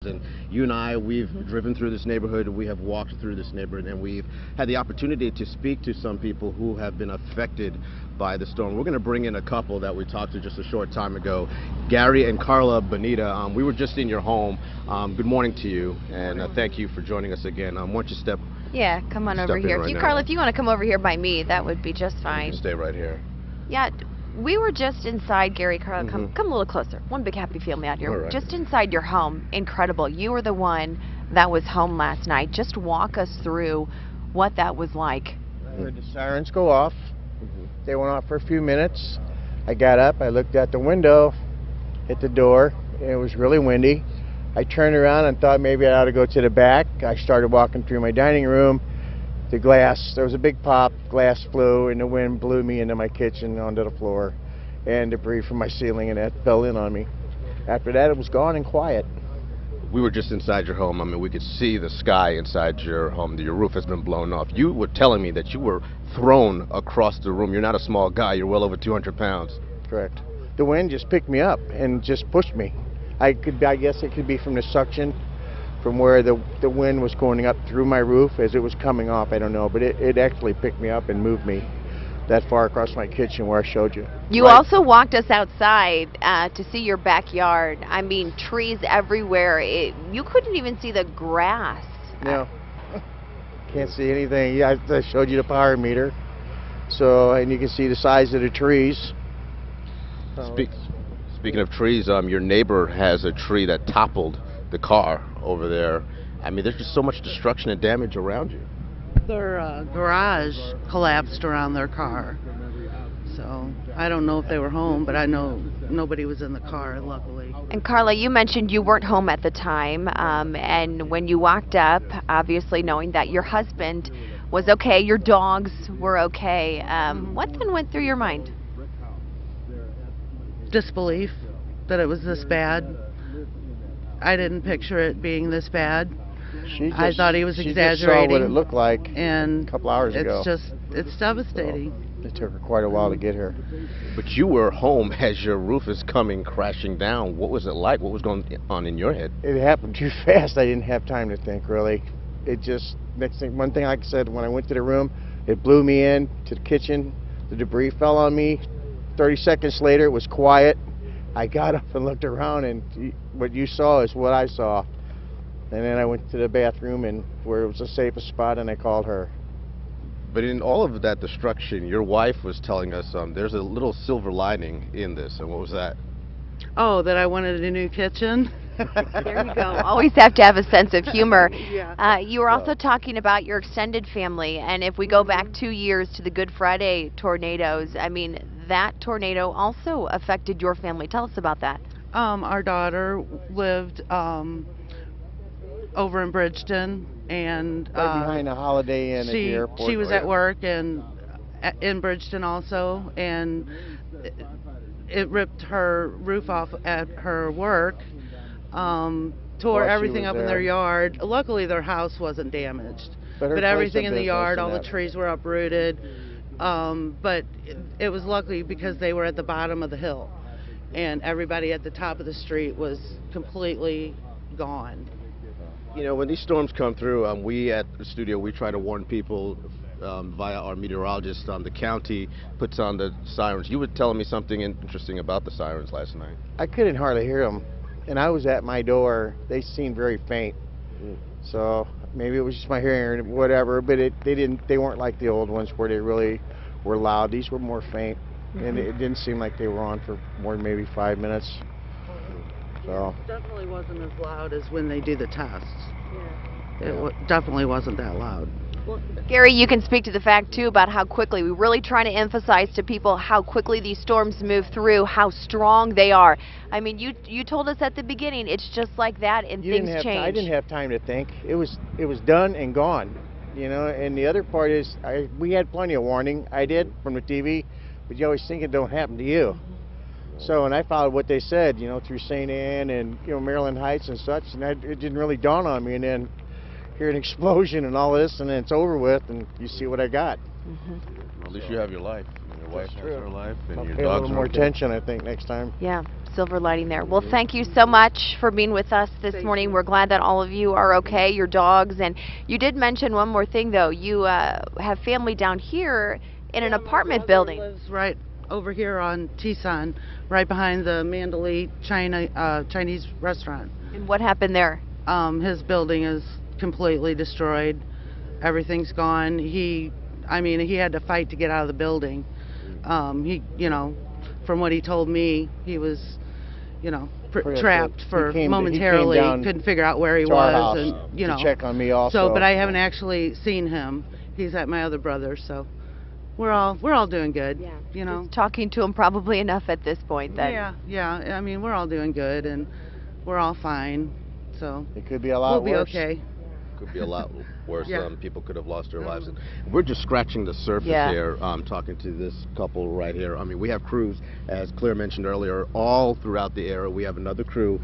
And you and I, we've driven through this neighborhood, we have walked through this neighborhood, and we've had the opportunity to speak to some people who have been affected by the storm. We're going to bring in a couple that we talked to just a short time ago, Gary and Carla Bonita. We were just in your home. Good morning to you, and thank you for joining us again. Why don't you step Yeah, come on over here. Right now. Carla, if you want to come over here by me, that would be just fine. Stay right here. Yeah, we were just inside, Gary, Carla, come a little closer. One big happy family out here. All right. Just inside your home. Incredible. You were the one that was home last night. Just walk us through what that was like. I heard the sirens go off. They went off for a few minutes. I got up, I looked out the window, hit the door, and it was really windy. I turned around and thought maybe I ought to go to the back. I started walking through my dining room. The glass, there was a big pop, glass flew, and the wind blew me into my kitchen onto the floor, and debris from my ceiling, and that fell in on me. After that, it was gone and quiet. We were just inside your home. I mean, we could see the sky inside your home. Your roof has been blown off. You were telling me that you were thrown across the room. You're not a small guy. You're well over 200 pounds. Correct. The wind just picked me up and just pushed me. I guess it could be from the suction, from where the wind was going up through my roof as it was coming off. I don't know, but it actually picked me up and moved me that far across my kitchen where I showed you. You also walked us outside to see your backyard. I mean, trees everywhere. You couldn't even see the grass. No, can't see anything. Yeah, I showed you the power meter, so, and you can see the size of the trees. Speaking of trees, your neighbor has a tree that toppled the car over there. I mean, there's just so much destruction and damage around you. Their garage collapsed around their car. So I don't know if they were home, but I know nobody was in the car, luckily. And Carla, you mentioned you weren't home at the time, and when you walked up, obviously knowing that your husband was okay, your dogs were okay, what then went through your mind? Disbelief that it was this bad. I didn't picture it being this bad. I thought he was exaggerating. She just saw what it looked like and a couple hours ago. It's devastating. So, it took her quite a while to get here. But you were home as your roof is coming crashing down. What was it like? What was going on in your head? It happened too fast. I didn't have time to think, really. It just, one thing, like I said, when I went to the room, it blew me in to the kitchen. The debris fell on me. 30 seconds later, it was quiet. I got up and looked around, and what you saw is what I saw. And then I went to the bathroom, and where it was the safest spot, and I called her. But in all of that destruction, your wife was telling us there's a little silver lining in this, and what was that? Oh, that I wanted a new kitchen. There you go. Always have to have a sense of humor. Yeah. You were also talking about your extended family, and if we go back 2 years to the Good Friday tornadoes, I mean, that tornado also affected your family. Tell us about that. Our daughter lived over in Bridgeton, and right behind the Holiday Inn at the airport. She was at work and in Bridgeton also, and it ripped her roof off at her work, tore everything up in their yard. Luckily, their house wasn't damaged, but everything in the yard, all the trees were uprooted. But it was lucky because they were at the bottom of the hill, and everybody at the top of the street was completely gone. You know, when these storms come through, we at the studio, we try to warn people via our meteorologist. The county puts on the sirens. You were telling me something interesting about the sirens last night. I couldn't hardly hear them, and I was at my door. They seemed very faint, so maybe it was just my hearing or whatever. But they weren't like the old ones where they really were loud. These were more faint, and it didn't seem like they were on for more than maybe 5 minutes. So it definitely wasn't as loud as when they do the tests. It definitely wasn't that loud. Well, Gary, you can speak to the fact too about how quickly we really trying to emphasize to people how quickly these storms move through, how strong they are. I mean, you told us at the beginning it's just like that, and things change. I didn't have time to think. It was done and gone, you know. And the other part is we had plenty of warning. I did from the TV, but you always think it don't happen to you. So, and I followed what they said, you know, through St. Anne and, you know, Maryland Heights and such, and it didn't really dawn on me. And then hear an explosion and all this, and then it's over with, and you see what I got. Well, at least you have your life. You know? Your wife has her life, and I'll your pay a dogs little are more okay. attention, I think, next time. Yeah, silver lining there. Well, thank you so much for being with us this morning. We're glad that all of you are okay, your dogs. And you did mention one more thing, though. You have family down here in an apartment building. Lives right over here on Tisan, right behind the Mandalay Chinese restaurant. And what happened there? His building is completely destroyed. Everything's gone. He had to fight to get out of the building. From what he told me, he was, trapped for momentarily. Couldn't figure out where he was, and to check on me also. So, but I haven't actually seen him. He's at my other brother's, so we're all doing good. Yeah. You know. Just talking to him probably enough at this point. Then. Yeah. I mean, we're all doing good, and we're all fine. So it could be a lot worse. We'll be okay. Could be a lot worse. Yeah. People could have lost their lives. And we're just scratching the surface here, talking to this couple right here. I mean, we have crews, as Claire mentioned earlier, all throughout the area. We have another crew